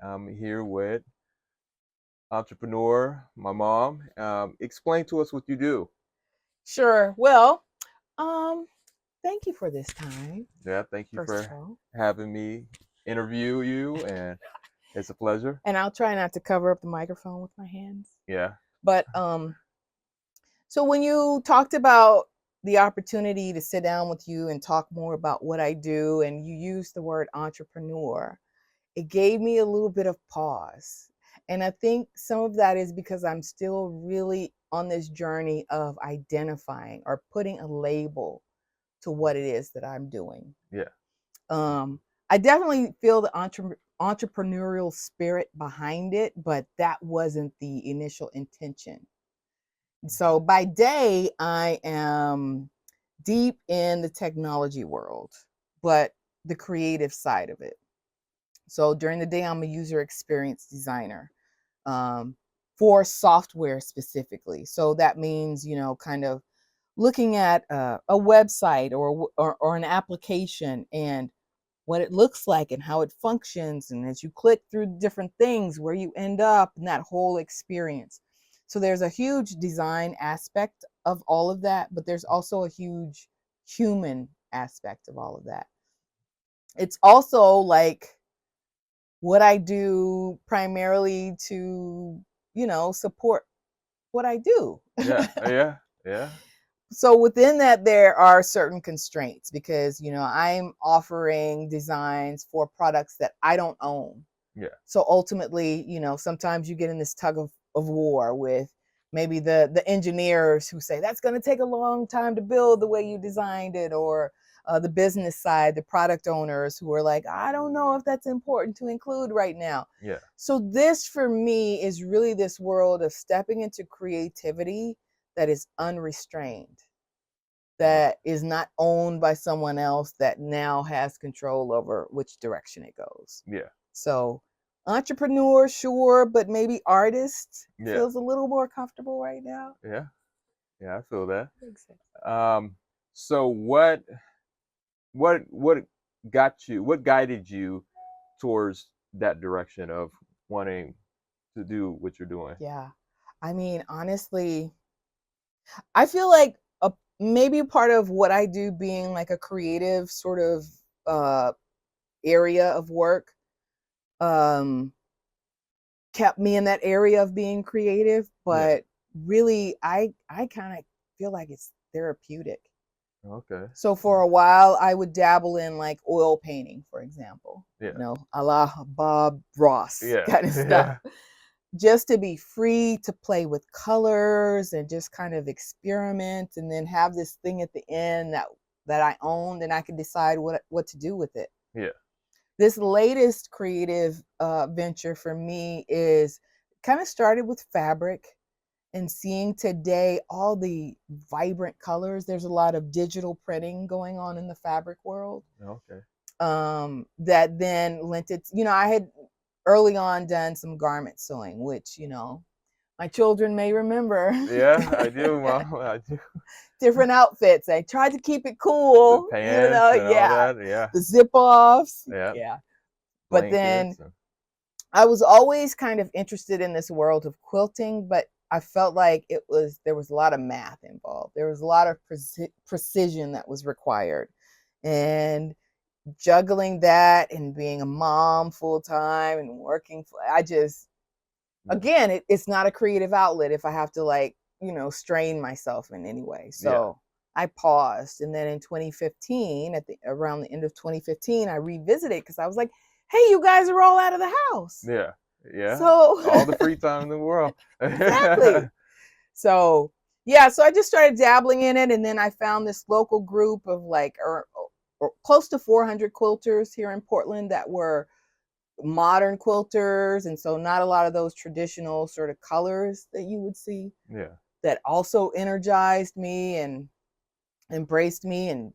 I'm here with entrepreneur, my mom. Explain to us what you do. Sure. Well, um, thank you for this time, Yeah, thank you first of for all. having me interview you, and it's a pleasure. And I'll try not to cover up the microphone with my hands. Yeah, But so when you talked about the opportunity to sit down with you and talk more about what I do, and you used the word entrepreneur, it gave me a little bit of pause. And I think some of that is because I'm still really on this journey of identifying or putting a label to what it is that I'm doing. yeah, Um, I definitely feel the entrepreneurial spirit behind it, but that wasn't the initial intention. So by day, I am deep in the technology world, but the creative side of it. So during the day, I'm a user experience designer um, for software specifically. So that means, kind of looking at a website or an application and what it looks like and how it functions. And as you click through different things, where you end up in that whole experience. So there's a huge design aspect of all of that, but there's also a huge human aspect of all of that. It's also like what I do primarily to, support what I do. yeah. So within that, there are certain constraints because, I'm offering designs for products that I don't own. Yeah, So ultimately, sometimes you get in this tug of war with maybe the engineers who say that's going to take a long time to build the way you designed it, or the business side, the product owners who are like, I don't know if that's important to include right now. yeah, So this for me is really this world of stepping into creativity that is unrestrained, yeah, that is not owned by someone else that now has control over which direction it goes. yeah, So, entrepreneur, sure, but maybe artist yeah, feels a little more comfortable right now. yeah, yeah. I feel that. Makes sense. Um, so what got you? What guided you towards that direction of wanting to do what you're doing? Yeah. I mean, honestly, I feel like maybe part of what I do being like a creative sort of uh, area of work um, kept me in that area of being creative, Yeah. but really I kind of feel like it's therapeutic. Okay. So for a while I would dabble in like oil painting, for example, Yeah. a la Bob Ross Yeah. kind of stuff, Yeah. just to be free to play with colors and just kind of experiment, and then have this thing at the end that I owned and I could decide what to do with it. Yeah. This latest creative venture for me is kind of started with fabric, and seeing today all the vibrant colors. There's a lot of digital printing going on in the fabric world, Okay. that then lent it. I had early on done some garment sewing, which my children may remember. Yeah, I do, Mom. I do. Different outfits. I tried to keep it The cool, pants and all yeah, that. Yeah. the zip offs, Yeah. yeah. But then Blankets. And, I was always kind of interested in this world of quilting, but I felt like there was a lot of math involved. There was a lot of precision that was required. And juggling that and being a mom full time and working I just, yeah. again, it's not a creative outlet if I have to like, strain myself in any way. Yeah. So I paused, and then in 2015, around the end of 2015, I revisited because I was like, hey, you guys are all out of the house. Yeah. Yeah. So All the free time in the world. exactly. So yeah, so I just started dabbling in it, and then I found this local group of like, or close to 400 quilters here in Portland that were modern quilters, and so not a lot of those traditional sort of colors that you would see, Yeah. that also energized me and embraced me and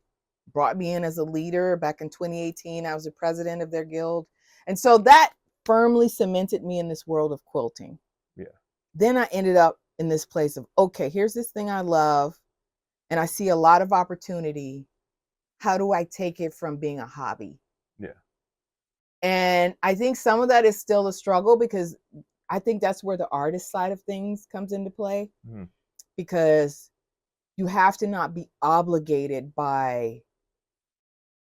brought me in as a leader. Back in 2018, I was the president of their guild, and so that firmly cemented me in this world of quilting. Yeah. Then I ended up in this place of, okay, here's this thing I love and I see a lot of opportunity. How do I take it from being a hobby? Yeah. And I think some of that is still a struggle, because I think that's where the artist side of things comes into play, Mhm. because you have to not be obligated by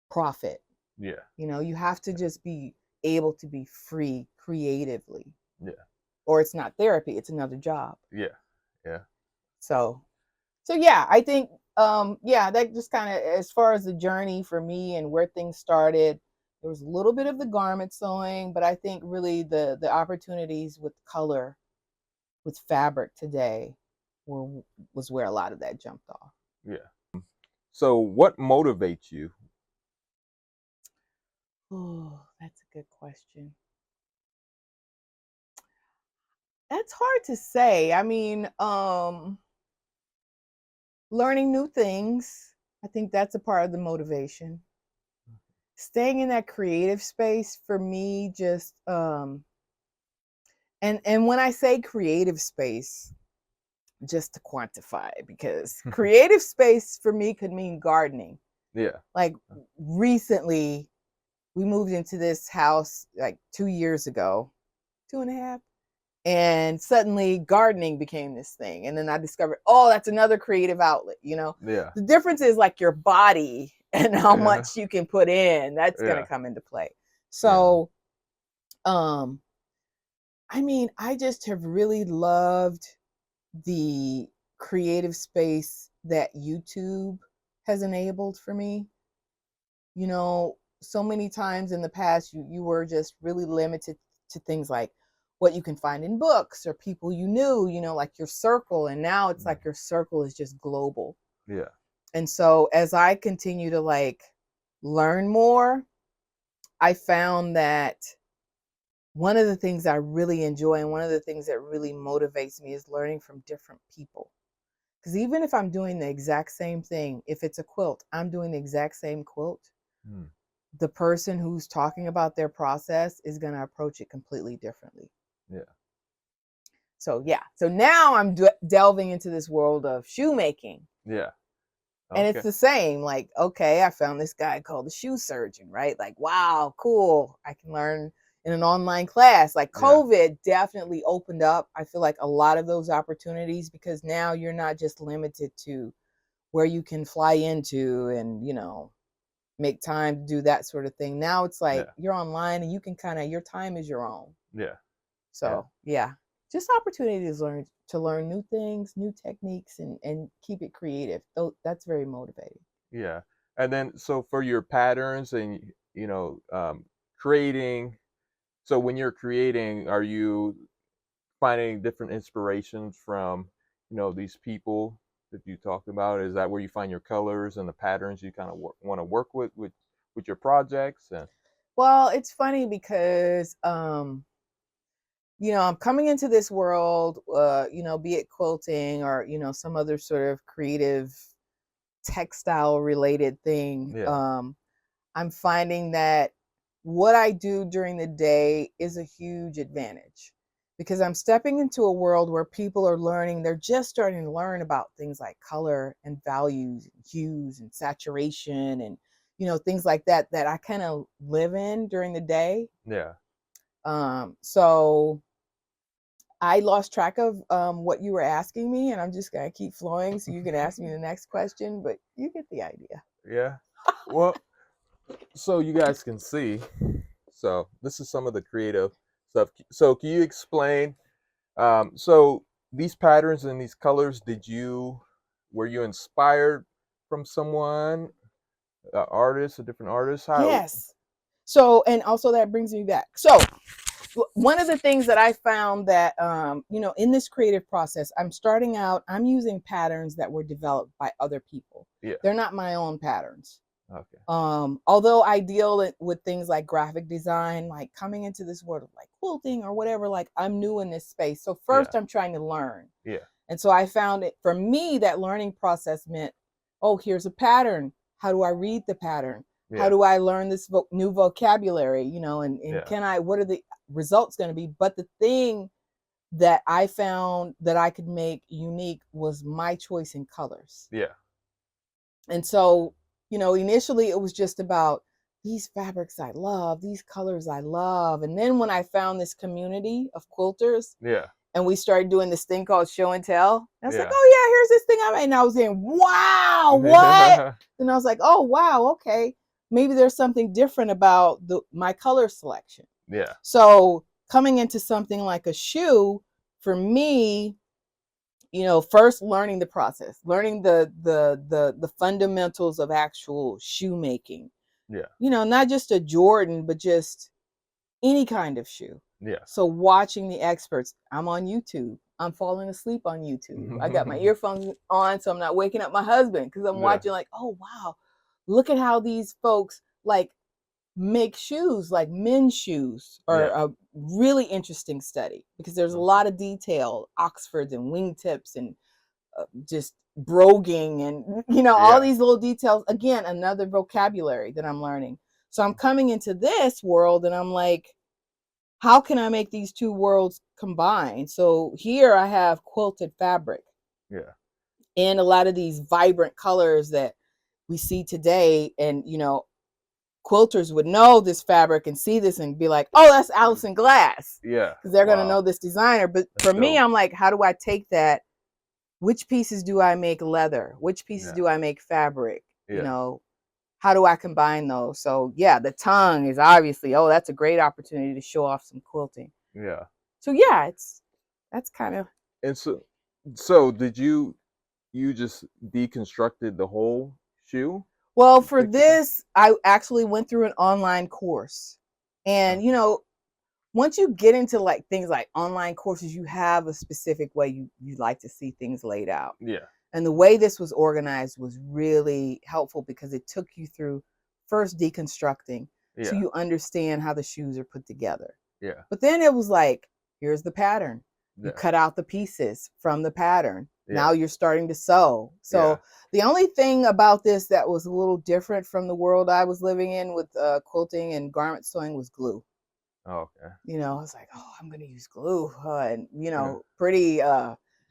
profit. Yeah. You have to just be able to be free creatively, Yeah. or it's not therapy, it's another job. Yeah. Yeah. So yeah, I think yeah, that just kind of, as far as the journey for me and where things started, there was a little bit of the garment sewing, but I think really the opportunities with color, with fabric today, were was where a lot of that jumped off. Yeah. So, what motivates you? Oh, that's a good question. That's hard to say. I mean, learning new things. I think that's a part of the motivation. Staying in that creative space for me, just and when I say creative space, just to quantify, because creative space for me could mean gardening. Yeah. Like, recently we moved into this house like 2 years ago, 2.5, and suddenly gardening became this thing. And then I discovered, oh, that's another creative outlet. Yeah. The difference is like your body and how Yeah. much you can put in. That's going to Yeah. come into play. Yeah. So um I mean, I just have really loved the creative space that YouTube has enabled for me. So many times in the past, you were just really limited to things like what you can find in books or people like your circle. And now it's like your circle is just global. Yeah. And so as I continue to like learn more, I found that one of the things I really enjoy and one of the things that really motivates me is learning from different people. Because even if I'm doing the exact same thing, if it's a quilt, I'm doing the exact same quilt. Mm. The person who's talking about their process is going to approach it completely differently. Yeah. So, yeah. So now I'm delving into this world of shoemaking. Yeah. And it's Okay. the same. Like, okay, I found this guy called the shoe surgeon, right? Like, wow, cool. I can learn in an online class. Like, Yeah. COVID definitely opened up, I feel like, a lot of those opportunities, because now you're not just limited to where you can fly into and, make time to do that sort of thing. Now it's like Yeah. you're online and you can your time is your own. Yeah. Yeah. So, yeah, just opportunities to learn new things, new techniques, and keep it creative. That's very motivating. Yeah. And then, so for your patterns and creating. So when you're creating, are you finding different inspirations from these people that you talked about? Is that where you find your colors and the patterns you kind of want to work with your projects? And Well, it's funny because I'm coming into this world, be it quilting or, some other sort of creative textile related thing. yeah. I'm finding that what I do during the day is a huge advantage, because I'm stepping into a world where people are learning, they're just starting to learn about things like color and values and hues and saturation and, things like that I kind of live in during the day. Yeah. So I lost track of what you were asking me, and I'm just going to keep flowing so you can ask me the next question, but you get the idea. Yeah. Well, so you guys can see. So this is some of the creative stuff. So can you explain? So these patterns and these colors, were you inspired from someone, artist, a different artist? How? Yes. So, and also that brings me back. So, one of the things that I found that, in this creative process, I'm using patterns that were developed by other people. Yeah. They're not my own patterns. Okay. Although I deal with things like graphic design, like coming into this world of like quilting or whatever, like I'm new in this space. So first Yeah. I'm trying to learn. Yeah. And so I found it, for me, that learning process meant, oh, here's a pattern. How do I read the pattern? How Yeah. do I learn this new vocabulary? And Yeah. what are the results going to be? But the thing that I found that I could make unique was my choice in colors. Yeah. And so, initially it was just about these fabrics I love, these colors I love. And then when I found this community of quilters, Yeah. and we started doing this thing called show and tell, I was like, Yeah. oh yeah, here's this thing I made. And I was saying, wow, what? And I was like, oh wow, okay. Maybe there's something different about my color selection. Yeah. So coming into something like a shoe, for me, first learning the process, learning the fundamentals of actual shoemaking. Yeah. Not just a Jordan, but just any kind of shoe. Yeah. So watching the experts, I'm on YouTube. I'm falling asleep on YouTube. I got my earphones on, so I'm not waking up my husband because I'm watching like, oh wow, look at how these folks like make shoes, like men's shoes are a really interesting study because there's a lot of detail, Oxfords and wingtips and just broguing and all these little details. Again, another vocabulary that I'm learning. So I'm coming into this world and I'm like, how can I make these two worlds combine? So here I have quilted fabric. Yeah. And a lot of these vibrant colors that we see today. And, quilters would know this fabric and see this and be like, oh, that's Allison Glass. Yeah. Because they're going to know this designer. But That's for me, dope. I'm like, how do I take that? Which pieces do I make leather? Which pieces do I make fabric? Yeah. How do I combine those? So yeah, the tongue is obviously, oh, that's a great opportunity to show off some quilting. Yeah. So yeah, that's kind of. And so did you just deconstructed the whole shoe? Well, for this, I actually went through an online course. And once you get into like things like online courses, you have a specific way you like to see things laid out. Yeah. And the way this was organized was really helpful because it took you through first deconstructing so you understand how the shoes are put together. Yeah. But then it was like, here's the pattern. You cut out the pieces from the pattern. Now you're starting to sew. So the only thing about this that was a little different from the world I was living in with quilting and garment sewing was glue. Oh, okay. I was like, oh, I'm going to use glue. And, pretty,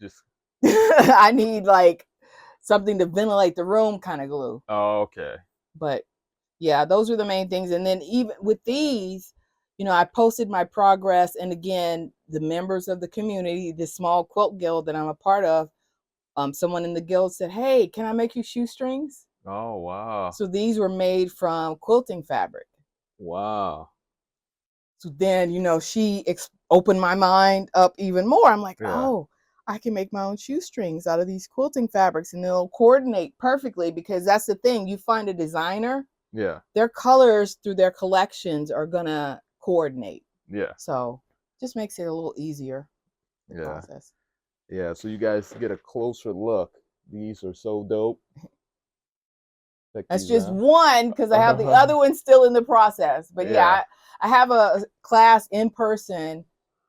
just I need like something to ventilate the room kind of glue. Oh, okay. But yeah, those are the main things. And then even with these, I posted my progress. And again, the members of the community, this small quilt guild that I'm a part of, someone in the guild said, hey, can I make you shoestrings? Oh, wow. So these were made from quilting fabric. Wow. So then, she opened my mind up even more. I'm like, oh, I can make my own shoestrings out of these quilting fabrics and they'll coordinate perfectly because that's the thing. You find a designer, their colors through their collections are going to coordinate. Yeah. So just makes it a little easier, the process. Yeah, so you guys get a closer look. These are so dope. That's just one because I have the other one still in the process. But yeah, I have a class in person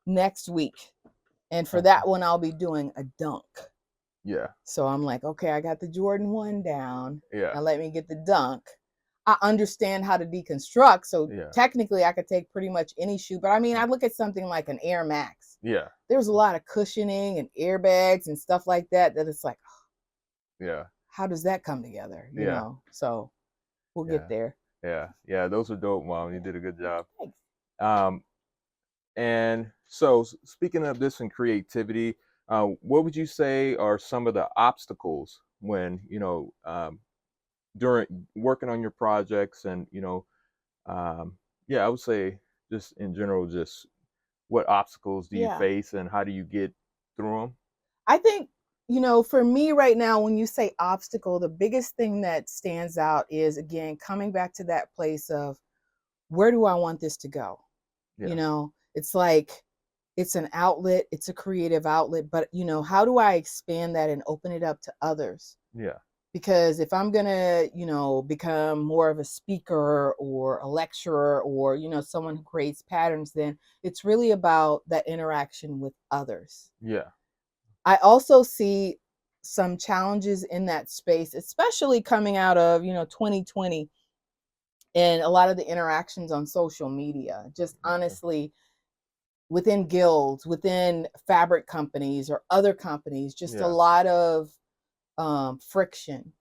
next week. And for that one, I'll be doing a dunk. Yeah. So I'm like, okay, I got the Jordan 1 down. Yeah. Now let me get the dunk. I understand how to deconstruct. So technically I could take pretty much any shoe. But I mean, I look at something like an Air Max. Yeah. There's a lot of cushioning and airbags and stuff like that it's like, how does that come together? You know? So we'll get there. Yeah. Yeah. Those are dope, Mom. You did a good job. Thanks. And so speaking of this and creativity, what would you say are some of the obstacles when, during working on your projects and, I would say just in general, just what obstacles do you face and how do you get through them? I think, for me right now, when you say obstacle, the biggest thing that stands out is, again, coming back to that place of where do I want this to go? It's like, it's an outlet, it's a creative outlet, but how do I expand that and open it up to others? Yeah. Because if I'm going to, become more of a speaker or a lecturer or, someone who creates patterns, then it's really about that interaction with others. Yeah. I also see some challenges in that space, especially coming out of, 2020 and a lot of the interactions on social media, just honestly within guilds, within fabric companies or other companies, just a lot of friction,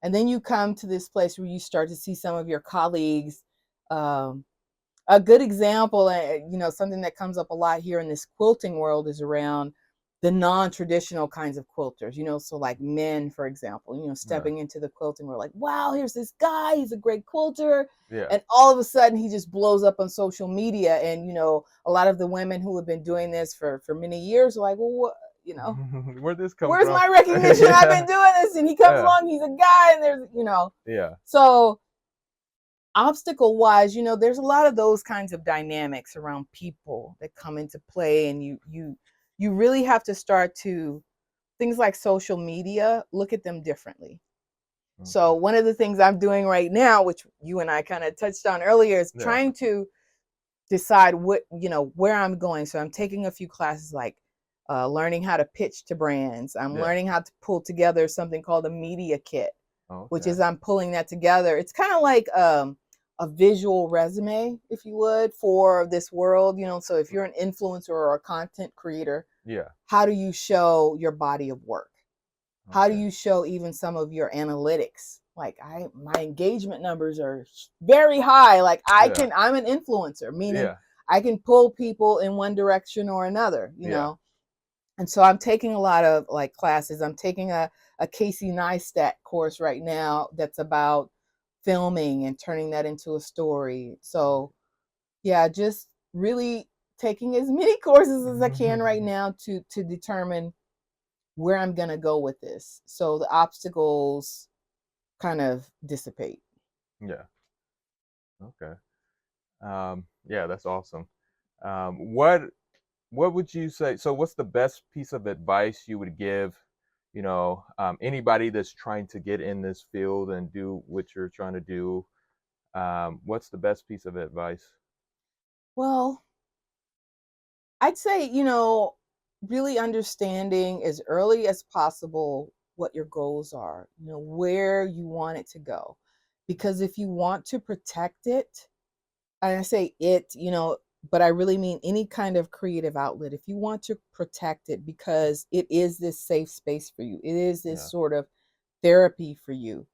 And then you come to this place where you start to see some of your colleagues. A good example, something that comes up a lot here in this quilting world is around the non-traditional kinds of quilters, so like men, for example, stepping into the quilting world, like, wow, here's this guy, he's a great quilter. Yeah. And all of a sudden he just blows up on social media. And, a lot of the women who have been doing this for many years are like, well, what, Where'd this come where's from? my recognition? Yeah. I've been doing this. And he comes along, he's a guy, and there's, Yeah. So obstacle wise, there's a lot of those kinds of dynamics around people that come into play. And you really have to start to, things like social media, look at them differently. Okay. So one of the things I'm doing right now, which you and I kind of touched on earlier, is trying to decide where I'm going. So I'm taking a few classes, like learning how to pitch to brands. I'm learning how to pull together something called a media kit, which is I'm pulling that together. It's kind of like a visual resume, if you would, for this world. So if you're an influencer or a content creator, how do you show your body of work? How do you show even some of your analytics? Like my engagement numbers are very high. Like I'm an influencer, meaning I can pull people in one direction or another, know? And so I'm taking a lot of like classes. I'm taking a Casey Neistat course right now that's about filming and turning that into a story. So yeah, just really taking as many courses as I can right now to determine where I'm going to go with this. So the obstacles kind of dissipate. Yeah. Okay. Yeah, that's awesome. What would you say? So what's the best piece of advice you would give, anybody that's trying to get in this field and do what you're trying to do? What's the best piece of advice? Well, I'd say, really understanding as early as possible what your goals are, where you want it to go. Because if you want to protect it, and I say it, but I really mean any kind of creative outlet. If you want to protect it because it is this safe space for you, it is this sort of therapy for you,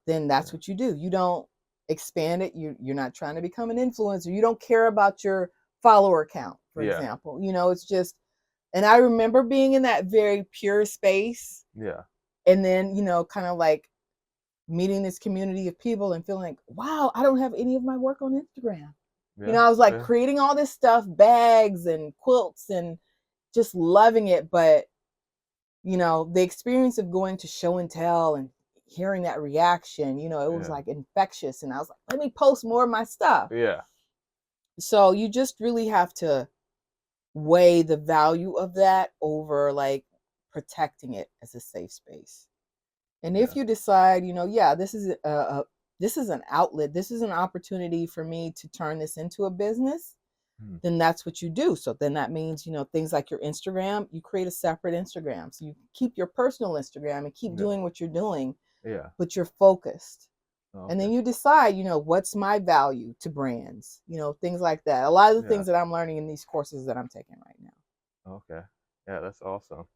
then that's what you do. You don't expand it. You're not trying to become an influencer. You don't care about your follower count, for example. It's just, and I remember being in that very pure space. And then, kind of like meeting this community of people and feeling like, wow, I don't have any of my work on Instagram. I was like creating all this stuff, bags and quilts, and just loving it. But, the experience of going to show and tell and hearing that reaction, it was like infectious. And I was like, let me post more of my stuff. So you just really have to weigh the value of that over like protecting it as a safe space. And if you decide, this is an outlet, this is an opportunity for me to turn this into a business, then that's what you do. So then that means, things like your Instagram, you create a separate Instagram. So you keep your personal Instagram and keep doing what you're doing, but you're focused. And then you decide, what's my value to brands, things like that. A lot of the things that I'm learning in these courses that I'm taking right now. Okay. Yeah, that's awesome.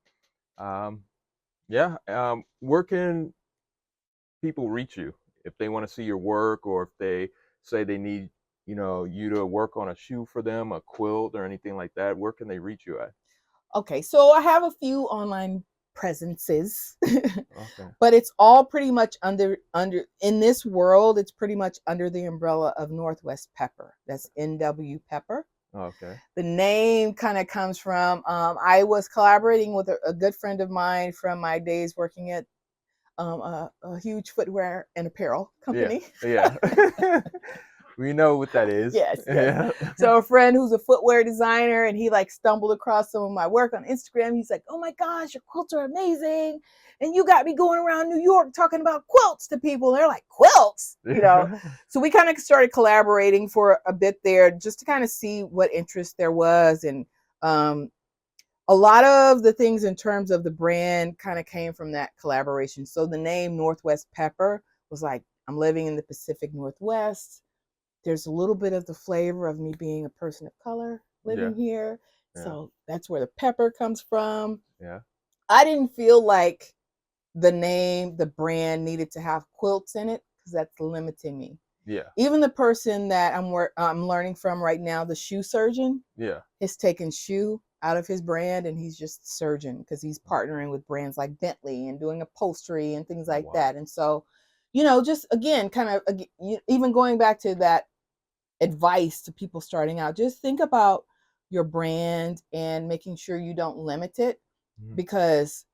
Where can people reach you if they want to see your work, or if they say they need, you to work on a shoe for them, a quilt or anything like that? Where can they reach you at? Okay, so I have a few online presences, but it's all pretty much under in this world, it's pretty much under the umbrella of Northwest Pepper. That's NW Pepper. The name kind of comes from I was collaborating with a good friend of mine from my days working at a huge footwear and apparel company. We know what that is. Yes. So a friend who's a footwear designer, and he like stumbled across some of my work on Instagram. He's like, oh my gosh, your quilts are amazing. And you got me going around New York talking about quilts to people. And they're like, quilts, So we kind of started collaborating for a bit there just to kind of see what interest there was. And a lot of the things in terms of the brand kind of came from that collaboration. So the name Northwest Pepper was like, I'm living in the Pacific Northwest. There's a little bit of the flavor of me being a person of color living here. So that's where the pepper comes from. I didn't feel like the name, the brand needed to have quilts in it because that's limiting me. Yeah. Even the person that I'm learning from right now, the shoe surgeon, Yeah. has taken shoe out of his brand and he's just surgeon because he's partnering with brands like Bentley and doing upholstery and things like Wow. that. And so, just again, kind of even going back to that advice to people starting out, just think about your brand and making sure you don't limit it because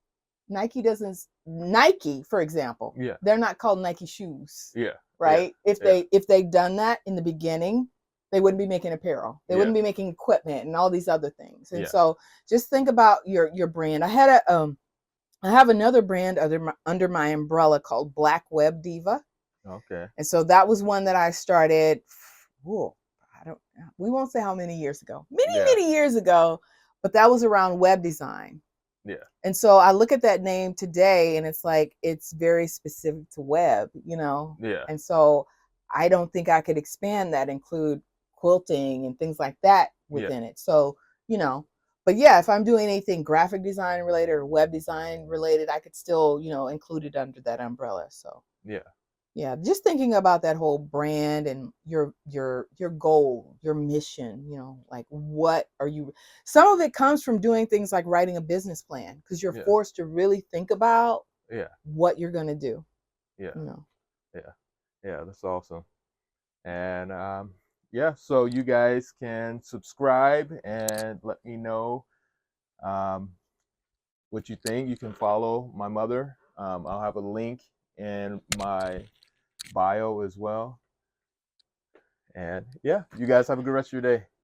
Nike, for example, Yeah. they're not called Nike shoes. Yeah. Right? Yeah. If they'd done that in the beginning, they wouldn't be making apparel. They wouldn't be making equipment and all these other things. And so just think about your brand. I have another brand under my umbrella called Black Web Diva. Okay. And so that was one that I started, we won't say how many years ago. Many years ago, but that was around web design. Yeah. And so I look at that name today and it's like, it's very specific to web, Yeah. And so I don't think I could expand that, include quilting and things like that within it. So, but yeah, if I'm doing anything graphic design related or web design related, I could still, include it under that umbrella. So yeah, just thinking about that whole brand and your goal, your mission, like what are you, some of it comes from doing things like writing a business plan because you're forced to really think about what you're going to do. Yeah, that's awesome. And so you guys can subscribe and let me know what you think. You can follow my mother. I'll have a link in my bio as well. And yeah, you guys have a good rest of your day.